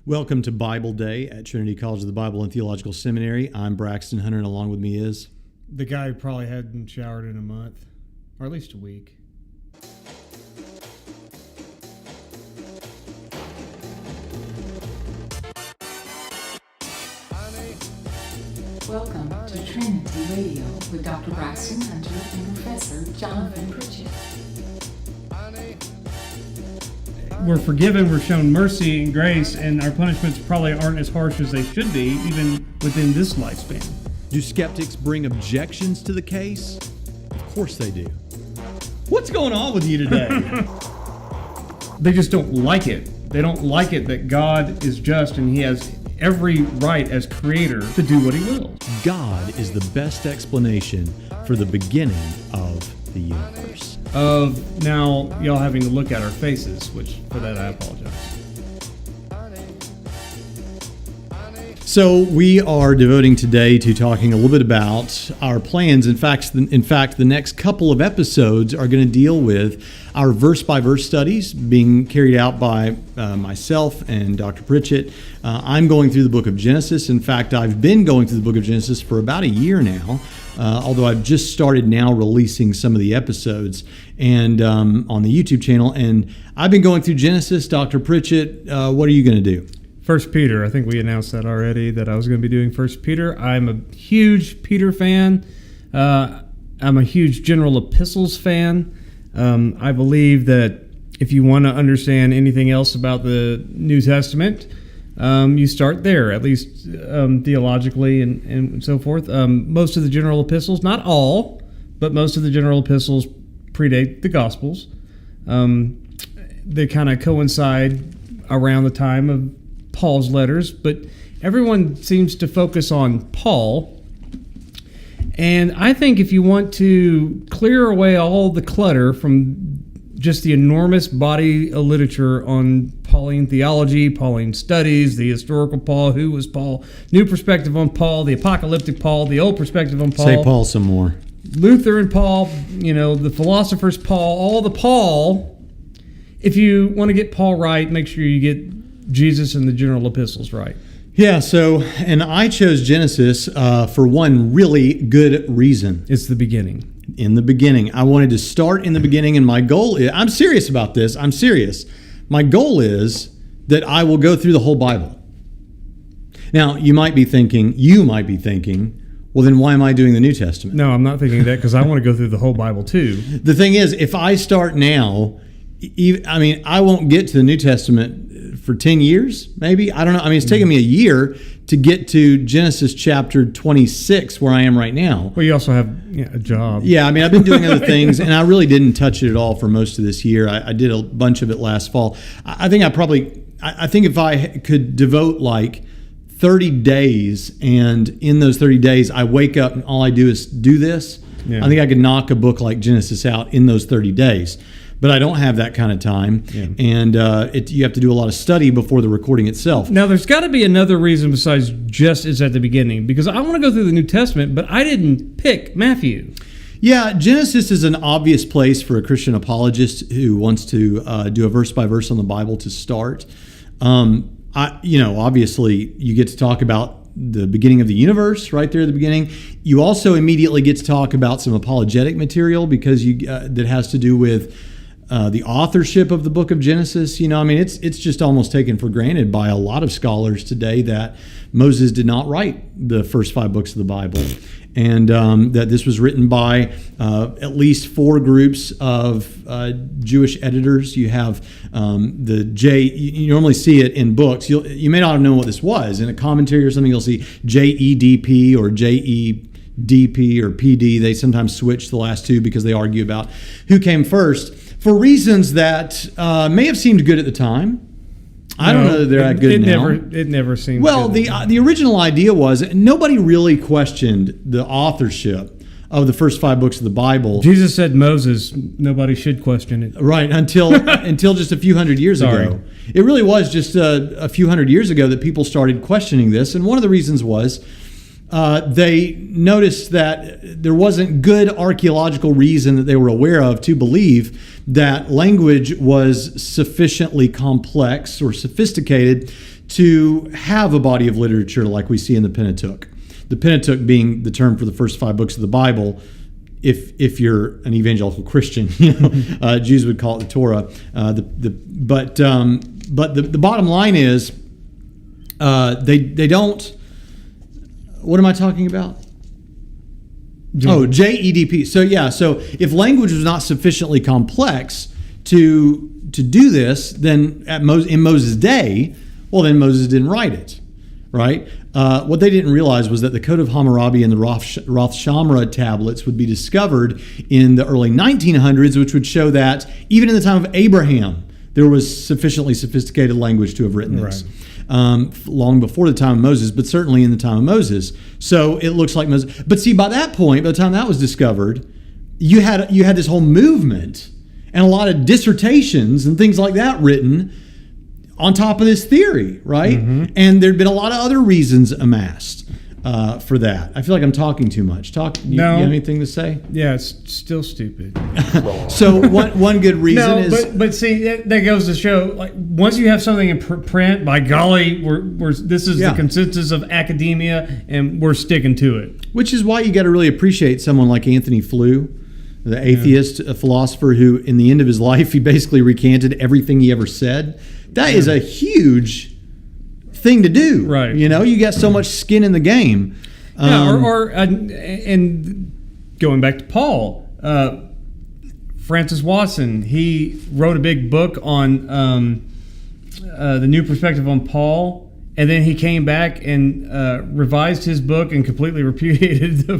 Welcome to Bible Day at Trinity College of the Bible and Theological Seminary. I'm Braxton Hunter, and along with me is... the guy who probably hadn't showered in a month, or at least a week. Welcome to Trinity Radio with Dr. Braxton Hunter and Professor Johnathan Pritchett. We're forgiven, we're shown mercy and grace, and our punishments probably aren't as harsh as they should be, even within this lifespan. Do skeptics bring objections to the case? Of course they do. What's going on with you today? They just don't like it. They don't like it that God is just and He has every right as creator to do what He wills. God is the best explanation for the beginning of the universe. Of now y'all having to look at our faces, which for that I apologize. So we are devoting today to talking a little bit about our plans. In fact, the next couple of episodes are going to deal with our verse-by-verse studies being carried out by myself and Dr. Pritchett. I'm going through the book of Genesis. In fact, I've been going through the book of Genesis for about a year now, although I've just started now releasing some of the episodes and on the YouTube channel. And I've been going through Genesis. Dr. Pritchett, what are you going to do? 1 Peter, I think we announced that already, that I was going to be doing 1 Peter. I'm a huge Peter fan. I'm a huge general epistles fan. I believe that if you want to understand anything else about the New Testament, you start there, at least theologically and so forth. Most of the general epistles, not all, but most of the general epistles predate the Gospels. They kind of coincide around the time of Paul's letters, but everyone seems to focus on Paul. And I think if you want to clear away all the clutter from just the enormous body of literature on Pauline theology, Pauline studies, the historical Paul, who was Paul, new perspective on Paul, the apocalyptic Paul, the old perspective on Paul. Say Paul some more. Luther and Paul, the philosopher's Paul, all the Paul. If you want to get Paul right, make sure you get Jesus and the general epistles right. Yeah, and I chose Genesis for one really good reason. It's the beginning. In the beginning. I wanted to start in the beginning, and my goal is, I'm serious about this, I'm serious. My goal is that I will go through the whole Bible. Now, you might be thinking, well, then why am I doing the New Testament? No, I'm not thinking that, because I want to go through the whole Bible too. The thing is, if I start now, I won't get to the New Testament for 10 years, maybe. I don't know. It's taken me a year to get to Genesis chapter 26, where I am right now. Well, you also have a job. Yeah, I've been doing other things, and I really didn't touch it at all for most of this year. I did a bunch of it last fall. I think if I could devote like 30 days, and in those 30 days, I wake up and all I do is do this, I think I could knock a book like Genesis out in those 30 days. But I don't have that kind of time, and you have to do a lot of study before the recording itself. Now, there's got to be another reason besides just it's at the beginning, because I want to go through the New Testament, but I didn't pick Matthew. Yeah, Genesis is an obvious place for a Christian apologist who wants to do a verse-by-verse on the Bible to start. Obviously, you get to talk about the beginning of the universe right there at the beginning. You also immediately get to talk about some apologetic material because that has to do with the authorship of the book of Genesis. It's just almost taken for granted by a lot of scholars today that Moses did not write the first 5 books of the Bible, and that this was written by at least 4 groups of Jewish editors. You have you normally see it in books. You may not have known what this was. In a commentary or something, you'll see JEDP or JEDP or PD. They sometimes switch the last 2 because they argue about who came first, for reasons that may have seemed good at the time. I don't know that they're that good now. It never seemed well, good. The original idea was nobody really questioned the authorship of the first 5 books of the Bible. Jesus said Moses, nobody should question it. Right, until just a few hundred years ago. It really was just a few hundred years ago that people started questioning this. And one of the reasons was they noticed that there wasn't good archaeological reason that they were aware of to believe that language was sufficiently complex or sophisticated to have a body of literature like we see in the Pentateuch. The Pentateuch being the term for the first 5 books of the Bible. If you're an evangelical Christian, Jews would call it the Torah. But the bottom line is they don't. What am I talking about? Oh, JEDP. So if language was not sufficiently complex to do this, then in Moses' day, well, then Moses didn't write it, right? What they didn't realize was that the Code of Hammurabi and the Roth Shamra tablets would be discovered in the early 1900s, which would show that even in the time of Abraham, there was sufficiently sophisticated language to have written this. Right. Long before the time of Moses, but certainly in the time of Moses. So it looks like Moses. But see, by that point, by the time that was discovered, you had this whole movement and a lot of dissertations and things like that written on top of this theory, right? Mm-hmm. And there'd been a lot of other reasons amassed for that. I feel like I'm talking too much. You have anything to say? Yeah, it's still stupid. So one good reason is... But see, that goes to show, like, once you have something in print, by golly, this is the consensus of academia, and we're sticking to it. Which is why you got to really appreciate someone like Anthony Flew, the atheist, a philosopher who, in the end of his life, he basically recanted everything he ever said. That is a huge thing to do, right? You got so much skin in the game. And going back to Paul, Francis Watson, he wrote a big book on the new perspective on Paul, and then he came back and revised his book and completely repudiated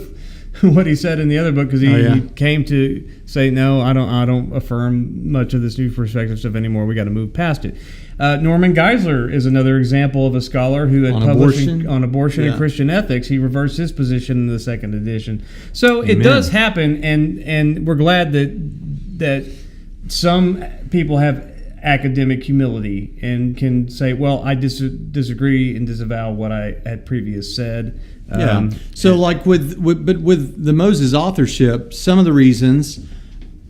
what he said in the other book, because he came to say, no, I don't affirm much of this new perspective stuff anymore. We got to move past it. Norman Geisler is another example of a scholar who had published on abortion and Christian ethics. He reversed his position in the second edition. So Amen. It does happen, and we're glad that some people have academic humility and can say, well, I disagree and disavow what I had previously said. So like with the Moses authorship, some of the reasons,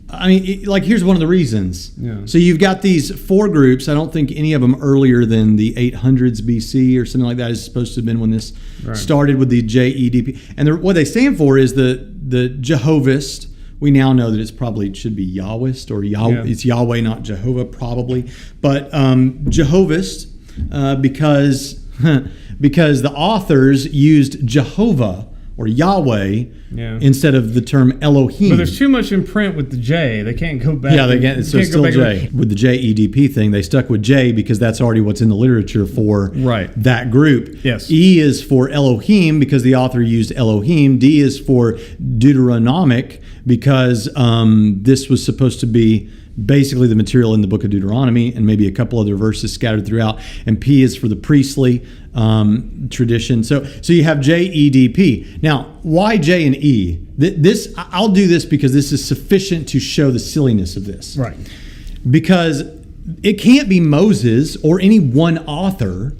here's one of the reasons. Yeah. So you've got these 4 groups. I don't think any of them earlier than the 800s BC or something like that is supposed to have been when this started with the JEDP. And what they stand for is the Jehovist. We now know that it should be Yahwist or It's Yahweh, not Jehovah, probably. But Jehovist, because the authors used Jehovah or Yahweh instead of the term Elohim. But there's too much in print with the J. They can't go back. Yeah, they can't. So it's still J. With the JEDP thing, they stuck with J because that's already what's in the literature for that group. Yes. E is for Elohim because the author used Elohim. D is for Deuteronomic because this was supposed to be basically the material in the book of Deuteronomy and maybe a couple other verses scattered throughout. And P is for the priestly tradition. So you have JEDP. Now, why J and E? I'll do this because this is sufficient to show the silliness of this. Right. Because it can't be Moses or any one author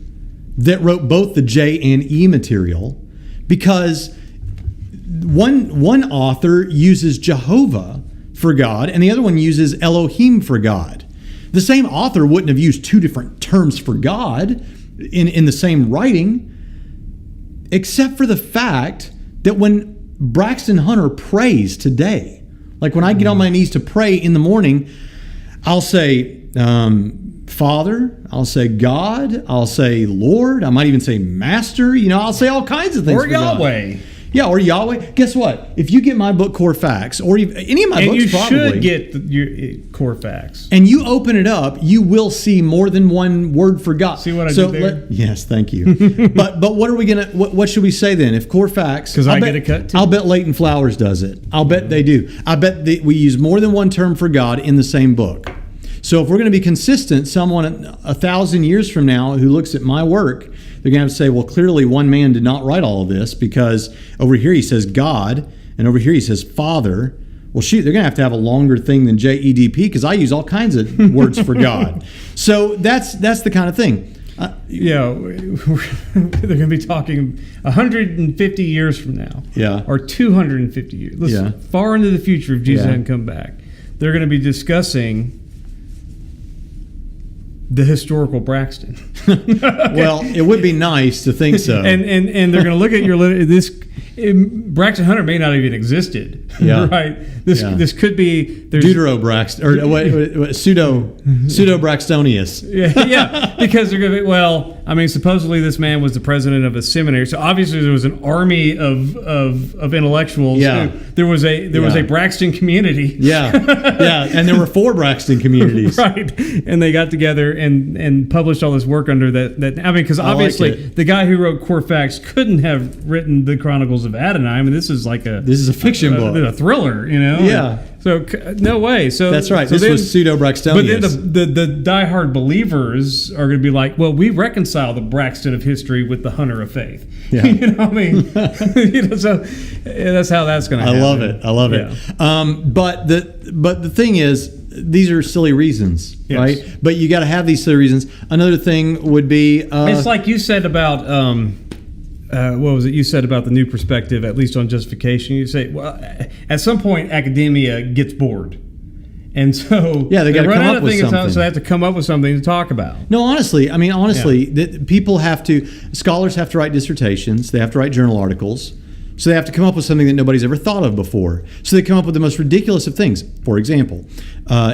that wrote both the J and E material, because one author uses Jehovah for God, and the other one uses Elohim for God. The same author wouldn't have used 2 different terms for God in the same writing, except for the fact that when Braxton Hunter prays today, like when I get on my knees to pray in the morning, I'll say Father, I'll say God, I'll say Lord, I might even say Master, I'll say all kinds of things. Or Yahweh. God. Yeah, or Yahweh. Guess what? If you get my book, Core Facts, or any of my books, you probably. should get your Core Facts. And you open it up, you will see more than one word for God. See what I did there? Yes, thank you. but what are we gonna? What should we say then? If Core Facts, because I get a cut too. I'll bet Leighton Flowers does it. I'll bet they do. I bet we use more than one term for God in the same book. So if we're going to be consistent, someone 1,000 years from now who looks at my work, they're going to have to say, well, clearly one man did not write all of this, because over here he says God, and over here he says Father. Well, shoot, they're going to have a longer thing than JEDP, because I use all kinds of words for God. So that's the kind of thing. they're going to be talking 150 years from now, or 250 years, far into the future if Jesus hadn't come back. They're going to be discussing the historical Braxton. Well, it would be nice to think so. and they're going to look at this. Braxton Hunter may not even existed. Right. This could be Deutero Braxton or pseudo Braxtonius. Because they're going to be, well, I mean, supposedly this man was the president of a seminary, so obviously there was an army of intellectuals. There was a Braxton community. And there were 4 Braxton communities. Right, and they got together and published all this work under that. I mean, because obviously the guy who wrote Core Facts couldn't have written the Chronicles of Adonai. I mean, this is a fiction book, a thriller, you know. So no way. So that's right. So this was pseudo Braxtonius. But then the diehard believers are going to be like, well, we reconcile the Braxton of history with the Hunter of faith. You know what I mean? So that's how that's going to happen. I love it. But the thing is, these are silly reasons, right? But you got to have these silly reasons. Another thing would be it's like you said about what was it you said about the new perspective, at least on justification? You say, well, at some point academia gets bored, and so they got to come up with something. So they have to come up with something to talk about. No, honestly, people have to, scholars have to write dissertations, they have to write journal articles. So they have to come up with something that nobody's ever thought of before. So they come up with the most ridiculous of things. For example,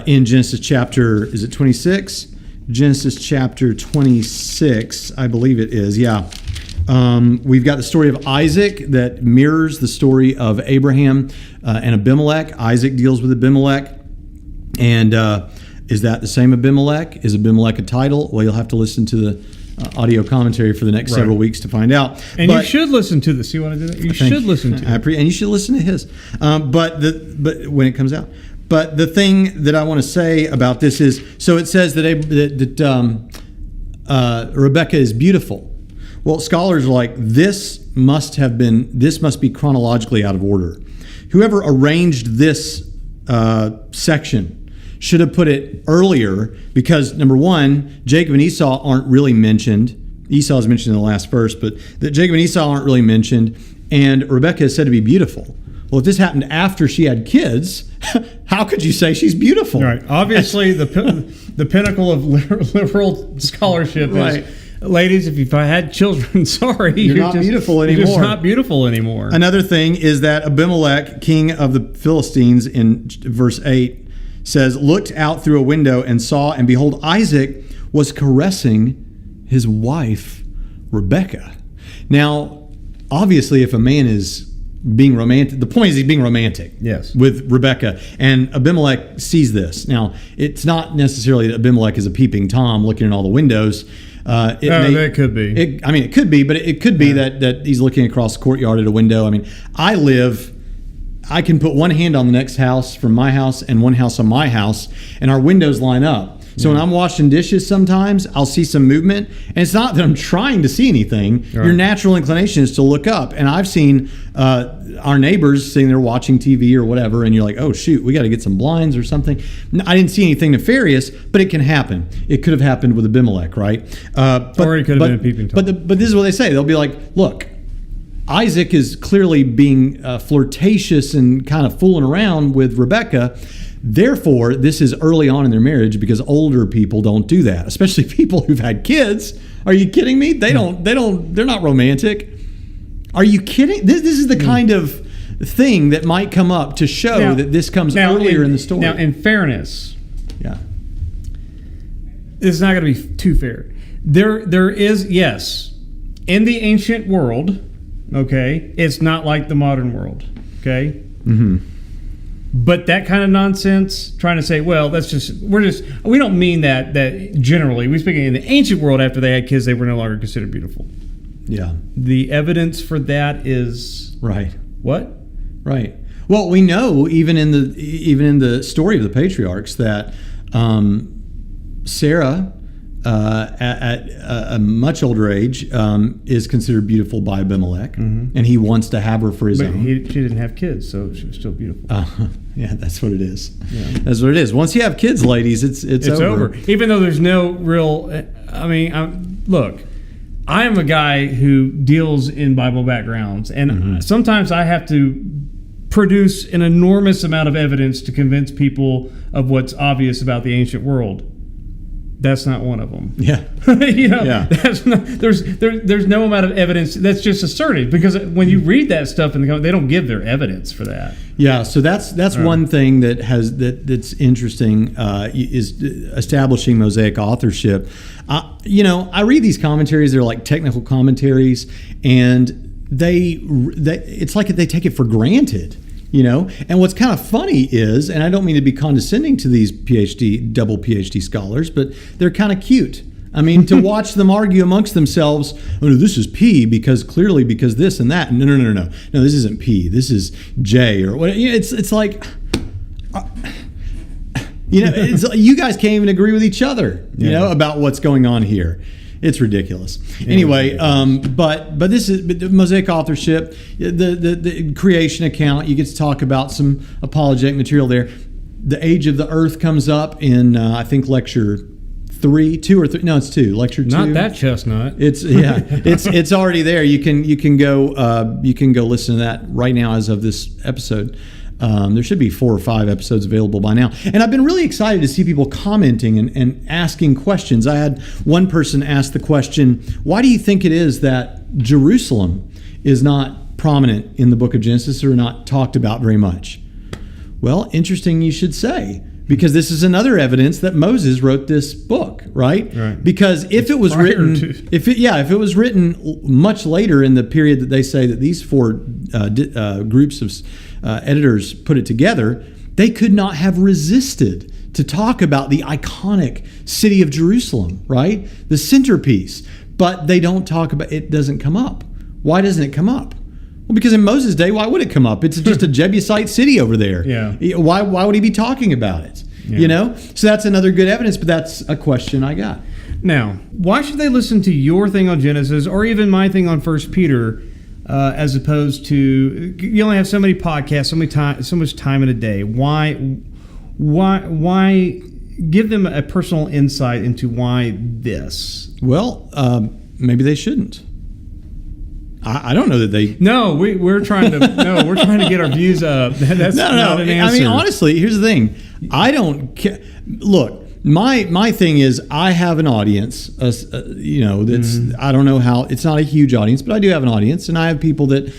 in Genesis chapter, is it 26? Genesis chapter 26, I believe it is, we've got the story of Isaac that mirrors the story of Abraham and Abimelech. Isaac deals with Abimelech. And is that the same Abimelech? Is Abimelech a title? Well, you'll have to listen to the audio commentary for the next several weeks to find out. And you should listen to this. See what I did? You should listen to it. And you should listen to his. But when it comes out. But the thing that I want to say about this is, so it says that Rebecca is beautiful. Well, scholars are like, this must be chronologically out of order. Whoever arranged this section should have put it earlier, because number one, Jacob and Esau aren't really mentioned. Esau is mentioned in the last verse, but that Jacob and Esau aren't really mentioned, and Rebecca is said to be beautiful. Well, if this happened after she had kids, how could you say she's beautiful? Right. Obviously, the pinnacle of liberal scholarship is, ladies, if I had children, sorry, you're not beautiful anymore. You're just not beautiful anymore. Another thing is that Abimelech, king of the Philistines, in verse 8, says, looked out through a window and saw, and behold, Isaac was caressing his wife, Rebecca. Now, obviously, if a man is being romantic, the point is he's being romantic with Rebecca, and Abimelech sees this. Now, it's not necessarily that Abimelech is a peeping Tom looking in all the windows. That could be. It could be, but it could be that he's looking across the courtyard at a window. I mean, I can put one hand on the next house from my house and one house on my house, and our windows line up. So when I'm washing dishes sometimes, I'll see some movement. And it's not that I'm trying to see anything. Right. Your natural inclination is to look up. And I've seen our neighbors sitting there watching TV or whatever, and you're like, oh, shoot, we got to get some blinds or something. I didn't see anything nefarious, but it can happen. It could have happened with Abimelech, right? Or it could have been a peeping Tom. But this is what they say. They'll be like, look, Isaac is clearly being flirtatious and kind of fooling around with Rebecca. Therefore, this is early on in their marriage, because older people don't do that, especially people who've had kids. Are you kidding me? They're not romantic. Are you kidding? This is the kind of thing that might come up to show that this comes earlier in the story. Now, in fairness, it's not going to be too fair. There is, yes, in the ancient world, okay, it's not like the modern world, okay? Mm-hmm. But that kind of nonsense, trying to say, well, we don't mean that generally. We speak in the ancient world, after they had kids, they were no longer considered beautiful. Yeah. The evidence for that is right. What? Right. Well, we know even in the story of the patriarchs that Sarah at a much older age is considered beautiful by Abimelech, and he wants to have her for his own. She didn't have kids, so she was still beautiful. Yeah, that's what it is. Yeah. That's what it is. Once you have kids, ladies, it's over. Even though there's no real. I mean, look. I am a guy who deals in Bible backgrounds, and sometimes I have to produce an enormous amount of evidence to convince people of what's obvious about the ancient world. That's not one of them. Yeah. That's not, there's no amount of evidence that's just asserted, because when you read that stuff in the they don't give their evidence for that. Yeah, so that's one thing that's interesting is establishing Mosaic authorship. I read these commentaries; they're like technical commentaries, and they it's like they take it for granted. And what's kind of funny is, and I don't mean to be condescending to these double PhD scholars, but they're kind of cute. I mean, to watch them argue amongst themselves, oh, no, this is P because this and that. No, this isn't P. This is J or what. It's like, you guys can't even agree with each other, about what's going on here. It's ridiculous. Anyway, but this is the Mosaic authorship, the creation account. You get to talk about some apologetic material there. The age of the earth comes up in I think lecture 2 or 3. No, it's 2. Lecture 2. Not that chestnut. It's already there. You can go listen to that right now as of this episode. There should be 4 or 5 episodes available by now. And I've been really excited to see people commenting and asking questions. I had one person ask the question, why do you think it is that Jerusalem is not prominent in the book of Genesis or not talked about very much? Well, interesting you should say, because this is another evidence that Moses wrote this book, right? Because if it was written, if it was written much later in the period that they say that these 4 groups of editors put it together, they could not have resisted to talk about the iconic city of Jerusalem, right? The centerpiece. But they don't talk about it. Doesn't come up. Why doesn't it come up? Well, because in Moses' day, why would it come up? It's just a Jebusite city over there. Yeah. Why would he be talking about it? Yeah. So that's another good evidence, but that's a question I got. Now, why should they listen to your thing on Genesis or even my thing on 1 Peter as opposed to, you only have so many podcasts, so much time in a day. Why give them a personal insight into why this? Well, maybe they shouldn't. I don't know that they. No, we're trying to get our views up. That's not an answer. I mean, honestly, here's the thing. I don't care. Look, my thing is I have an audience. That's I don't know how. It's not a huge audience, but I do have an audience, and I have people that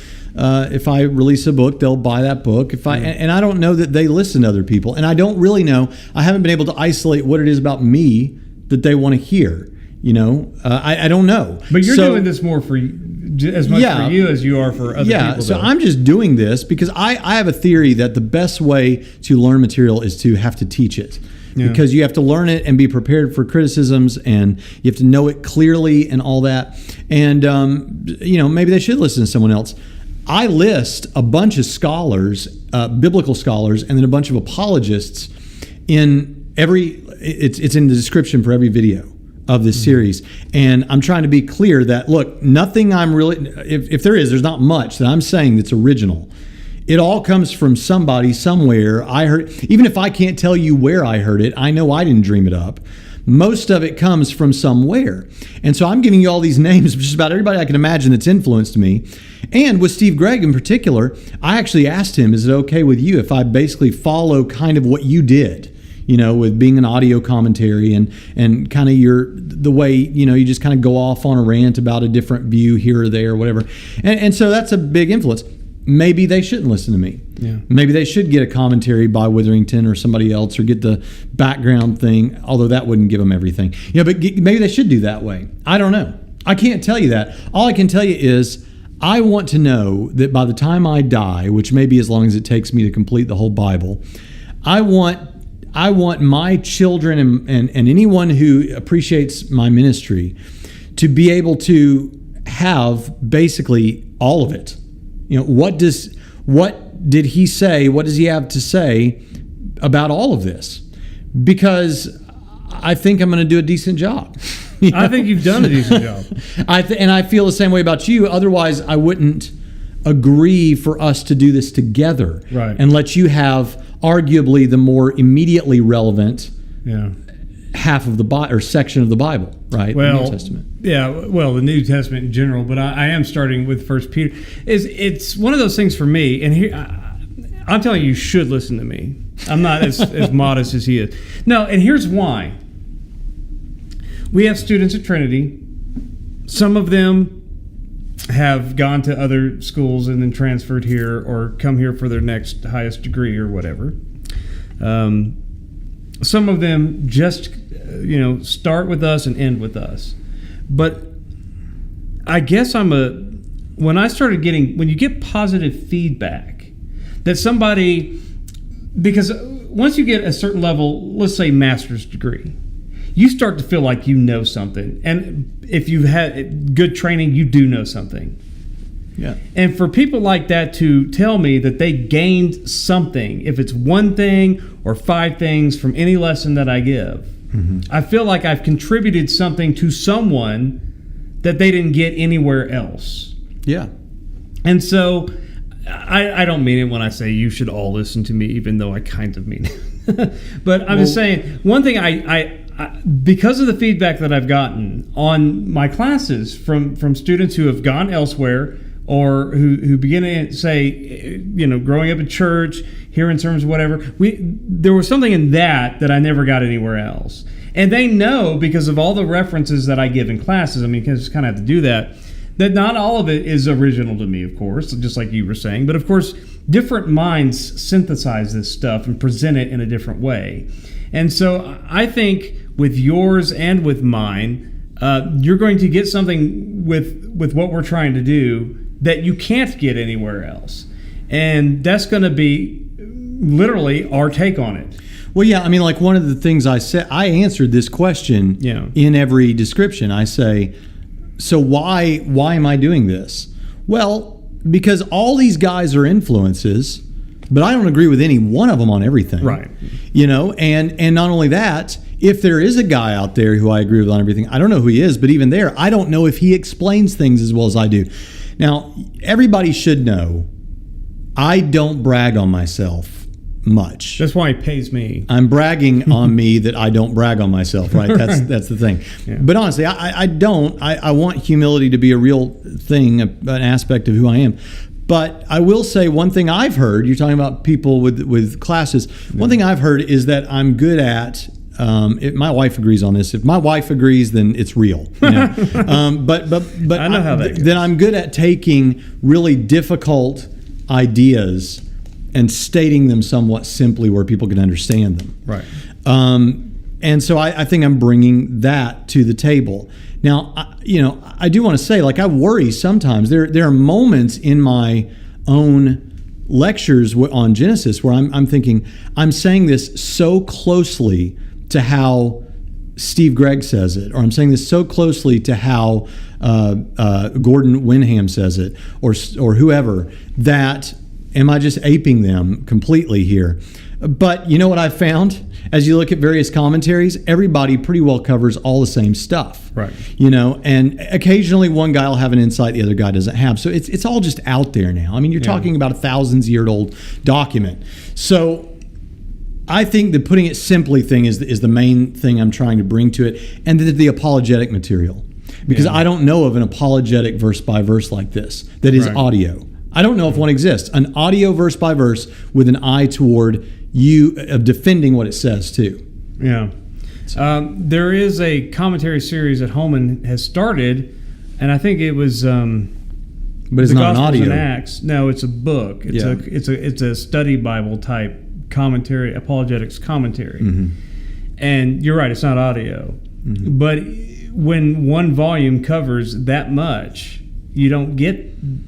if I release a book, they'll buy that book. And I don't know that they listen to other people, and I don't really know. I haven't been able to isolate what it is about me that they want to hear. I don't know. But you're doing this more for as much for you as you are for other people. So I'm just doing this because I have a theory that the best way to learn material is to have to teach it. Yeah. Because you have to learn it and be prepared for criticisms, and you have to know it clearly and all that. And, maybe they should listen to someone else. I list a bunch of scholars, biblical scholars, and then a bunch of apologists in it's in the description for every video of this series. And I'm trying to be clear that, look, nothing I'm really, if there's not much that I'm saying that's original. It all comes from somebody somewhere. I heard, even if I can't tell you where I heard it, I know I didn't dream it up. Most of it comes from somewhere. And so I'm giving you all these names of just about everybody I can imagine that's influenced me. And with Steve Gregg in particular, I actually asked him, is it okay with you if I basically follow kind of what you did? With being an audio commentary and kind of the way, you just kind of go off on a rant about a different view here or there or whatever. And so that's a big influence. Maybe they shouldn't listen to me. Yeah. Maybe they should get a commentary by Witherington or somebody else, or get the background thing, although that wouldn't give them everything. But maybe they should do that way. I don't know. I can't tell you that. All I can tell you is I want to know that by the time I die, which may be as long as it takes me to complete the whole Bible, I want my children and anyone who appreciates my ministry to be able to have basically all of it. What did he say? What does he have to say about all of this? Because I think I'm going to do a decent job. I think you've done a decent job. And I feel the same way about you. Otherwise, I wouldn't agree for us to do this together, right, and let you have arguably the more immediately relevant half of the Bible or section of the Bible, right? Well, the New Testament. Yeah, well, the New Testament in general, but I am starting with 1 Peter. It's one of those things for me, and here I'm telling you should listen to me. I'm not as modest as he is. No, and here's why. We have students at Trinity. Some of them have gone to other schools and then transferred here or come here for their next highest degree or whatever. Some of them just, start with us and end with us. But I guess when you get positive feedback that somebody, because once you get a certain level, let's say master's degree, you start to feel like you know something. And if you've had good training, you do know something. Yeah. And for people like that to tell me that they gained something, if it's one thing or 5 things from any lesson that I give, I feel like I've contributed something to someone that they didn't get anywhere else. Yeah. And so I don't mean it when I say you should all listen to me, even though I kind of mean it. But I'm just saying, one thing I because of the feedback that I've gotten on my classes from students who have gone elsewhere or who begin to say, growing up in church, hearing sermons, whatever, there was something in that I never got anywhere else. And they know, because of all the references that I give in classes, I mean, you just kind of have to do that not all of it is original to me, of course, just like you were saying. But of course, different minds synthesize this stuff and present it in a different way. And so I think with yours and with mine, you're going to get something with what we're trying to do that you can't get anywhere else. And that's going to be literally our take on it. Well, yeah, I mean, like one of the things I said, I answered this question in every description. I say, so why am I doing this? Well, because all these guys are influences, but I don't agree with any one of them on everything. Right. And not only that, if there is a guy out there who I agree with on everything, I don't know who he is, but even there, I don't know if he explains things as well as I do. Now, everybody should know I don't brag on myself much. That's why he pays me. I'm bragging on me that I don't brag on myself, right? That's the thing. Yeah. But honestly, I don't. I want humility to be a real thing, an aspect of who I am. But I will say one thing I've heard, you're talking about people with classes, one thing I've heard is that I'm good at, my wife agrees on this. If my wife agrees, then it's real. But I know how that goes. Then I'm good at taking really difficult ideas and stating them somewhat simply where people can understand them. Right. And so I think I'm bringing that to the table. Now, I do want to say, like, I worry sometimes. There are moments in my own lectures on Genesis where I'm thinking, I'm saying this so closely to how Steve Gregg says it, or I'm saying this so closely to how Gordon Wenham says it, or whoever, that am I just aping them completely here? But you know what I found? As you look at various commentaries, everybody pretty well covers all the same stuff. Right. And occasionally one guy will have an insight the other guy doesn't have. So it's all just out there now. I mean, you're talking about a thousands-year-old document. So I think the putting it simply thing is the main thing I'm trying to bring to it, and the apologetic material. Because I don't know of an apologetic verse by verse like this that is audio. I don't know if one exists. An audio verse by verse with an eye toward you of defending what it says too. Yeah. There is a commentary series that Holman has started, and I think it was but it's not an audio. and Acts. No, it's a book. It's a study Bible type commentary, apologetics commentary. Mm-hmm. And you're right, it's not audio. Mm-hmm. But when one volume covers that much, you don't get,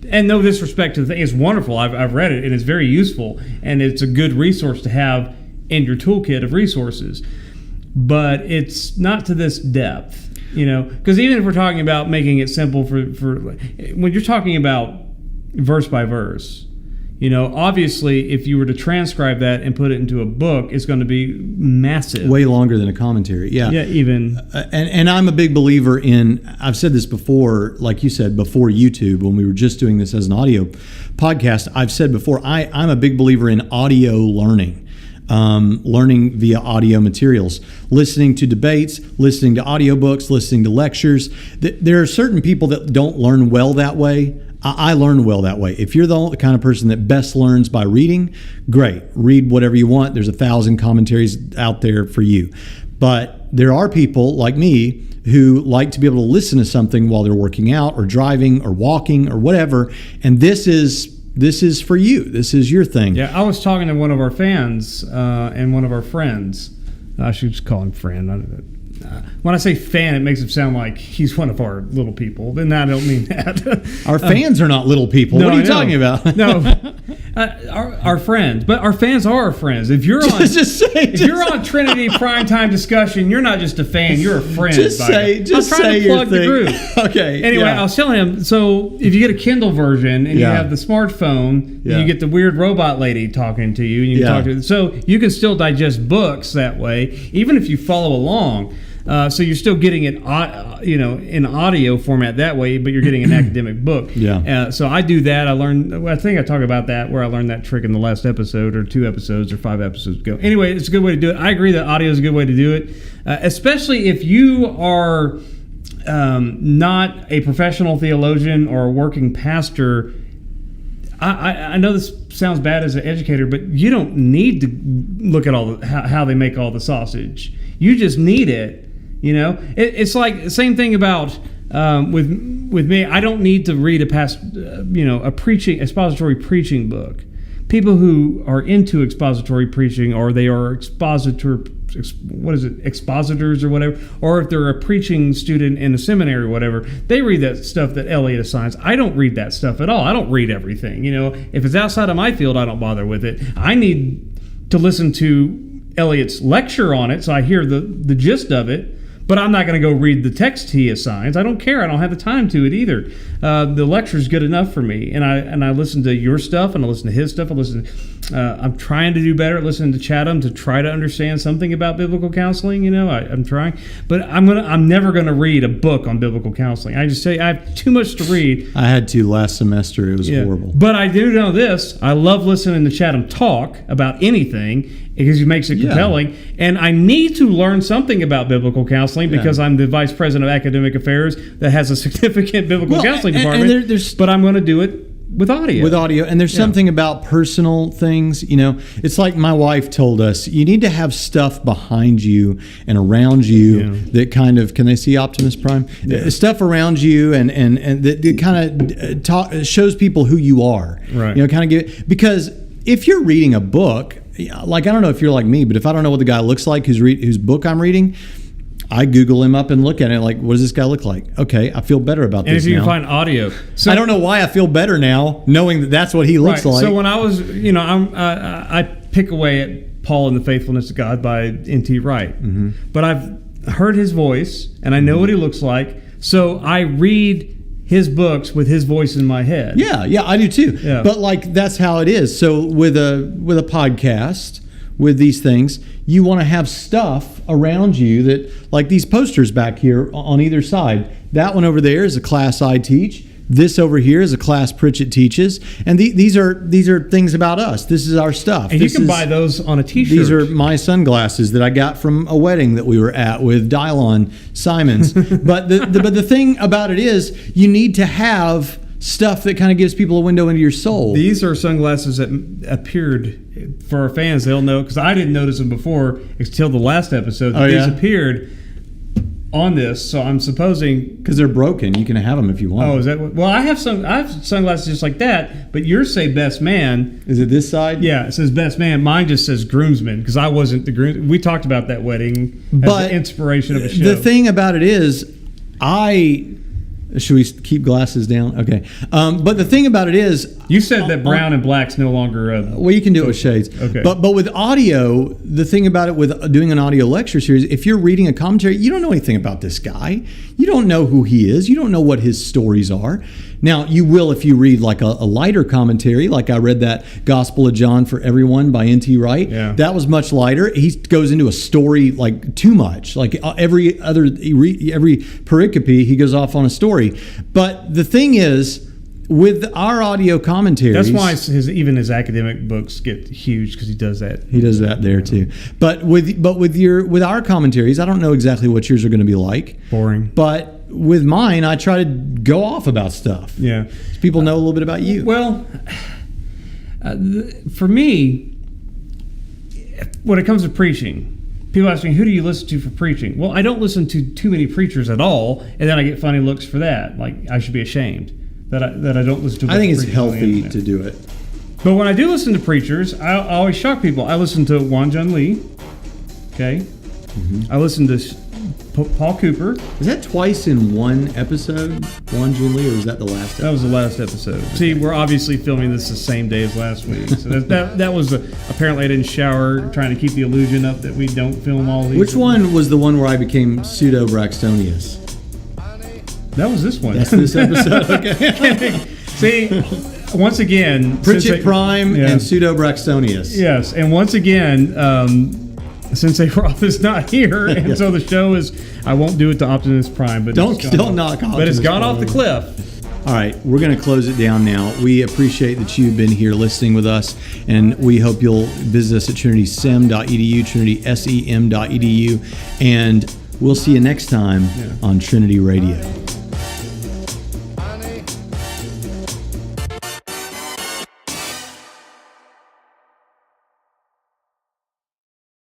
and no disrespect to the thing, it's wonderful. I've read it and it's very useful, and it's a good resource to have in your toolkit of resources. But it's not to this depth, because even if we're talking about making it simple for when you're talking about verse by verse, Obviously, if you were to transcribe that and put it into a book, it's going to be massive. Way longer than a commentary. Yeah. Yeah, even. And I'm a big believer in, I've said this before, like you said, before YouTube, when we were just doing this as an audio podcast, I've said before, I'm a big believer in audio learning. Learning via audio materials, listening to debates, listening to audiobooks, listening to lectures. There are certain people that don't learn well that way. I learn well that way. If you're the kind of person that best learns by reading, great. Read whatever you want. There's 1,000 commentaries out there for you. But there are people like me who like to be able to listen to something while they're working out or driving or walking or whatever. And this is for you. This is your thing. Yeah, I was talking to one of our fans and one of our friends. I should just call him friend. When I say fan, it makes it sound like he's one of our little people. And I don't mean that. Our fans are not little people. No, what are you talking about? No, our friends. But our fans are our friends. If you're on you're on Trinity Primetime Discussion, you're not just a fan, you're a friend. Just say your thing. The group. Okay. Anyway, yeah. I was telling him, so if you get a Kindle version and you have the smartphone, and you get the weird robot lady talking to you, and you can talk to her. So you can still digest books that way, even if you follow along. So you're still getting it, in audio format that way, but you're getting an academic book. Yeah. So I do that. I think I talk about that where I learned that trick in the last episode, or 2 episodes, or 5 episodes ago. Anyway, it's a good way to do it. I agree that audio is a good way to do it, especially if you are not a professional theologian or a working pastor. I know this sounds bad as an educator, but you don't need to look at how they make all the sausage. You just need it. It's like the same thing about with me. I don't need to read a expository preaching book. People who are into expository preaching, or they are expositors or whatever, or if they're a preaching student in a seminary or whatever, they read that stuff that Elliot assigns. I don't read that stuff at all. I don't read everything. If it's outside of my field, I don't bother with it. I need to listen to Elliot's lecture on it, so I hear the gist of it, but I'm not going to go read the text he assigns. I don't care. I don't have the time to it either. The lecture's good enough for me, and I listen to your stuff, and I listen to his stuff. I'm trying to do better at listening to Chatham to try to understand something about biblical counseling. I'm trying, but I'm never going to read a book on biblical counseling. I just say I have too much to read. I had to last semester. It was horrible. But I do know this. I love listening to Chatham talk about anything, because he makes it compelling. And I need to learn something about biblical counseling because I'm the vice president of academic affairs that has a significant biblical counseling department. But I'm going to do it with audio. And there's something about personal things. It's like my wife told us, you need to have stuff behind you and around you that kind of, can they see Optimus Prime? Stuff around you and that kind of shows people who you are. Right. Because if you're reading a book, like, I don't know if you're like me, but if I don't know what the guy looks like whose book I'm reading, I Google him up and look at it like, what does this guy look like? Okay, I feel better about this now. And if you can find audio. So I don't know why I feel better now, knowing that that's what he looks like. So when I was, I pick away at Paul and the Faithfulness of God by N.T. Wright. Mm-hmm. But I've heard his voice, and I know what he looks like, so I read his books with his voice in my head. Yeah, I do too. Yeah. But that's how it is. So with a podcast, with these things, you want to have stuff around you that, like these posters back here on either side. That one over there is a class I teach. This over here is a class Pritchett teaches, and these are things about us. This is our stuff. And you can buy those on a T-shirt. These are my sunglasses that I got from a wedding that we were at with Dylon Simons. But the thing about it is, you need to have stuff that kind of gives people a window into your soul. These are sunglasses that appeared for our fans. They'll know, because I didn't notice them before until the last episode. These appeared on this, so I'm supposing, because they're broken, you can have them if you want. Oh, is that? Well, I have sunglasses just like that, but yours say best man. Is it this side? Yeah, it says best man. Mine just says groomsman, because I wasn't the groom. We talked about that wedding as the inspiration of a show. The thing about it is, Should we keep glasses down? Okay. But the thing about it is, You said that brown and black's no longer. well, you can do it with shades. Okay. But with audio, the thing about it with doing an audio lecture series, if you're reading a commentary, you don't know anything about this guy. You don't know who he is. You don't know what his stories are. Now, you will if you read like a lighter commentary, like I read that Gospel of John for Everyone by N.T. Wright. Yeah. That was much lighter. He goes into a story like too much. Like every pericope, he goes off on a story. But the thing is, with our audio commentaries, That's why even his academic books get huge, because he does that. he does that there too. But with our commentaries, I don't know exactly what yours are going to be like. Boring. But with mine, I try to go off about stuff. Yeah. So people know a little bit about you. Well, for me, when it comes to preaching, people ask me, who do you listen to for preaching? Well, I don't listen to too many preachers at all, and then I get funny looks for that. Like, I should be ashamed that I don't listen to. I think it's preachers on the healthy internet. to do it. But when I do listen to preachers, I always shock people. I listen to Juan Jun Lee. Okay. Mm-hmm. I listen to Paul Cooper. Is that twice in one episode, Juan Jun Lee, or is that the last episode? That was the last episode. See, we're obviously filming this the same day as last week. So that was apparently I didn't shower, trying to keep the illusion up that we don't film all these. Which one was the one where I became pseudo-Braxtonius? That was this one. That's this episode, okay. See, once again, Pritchett Prime yeah. and pseudo-Braxtonius. Yes, and once again, Sensei Roth is not here, and Yeah. so the show is. I won't do it to Optimus Prime, but Don't it's gone knock off. But it's Optimus gone Prime. off the cliff. All right, we're going to close it down now. We appreciate that you've been here listening with us, and we hope you'll visit us at TrinitySem.edu, TrinitySem.edu, and we'll see you next time on Trinity Radio.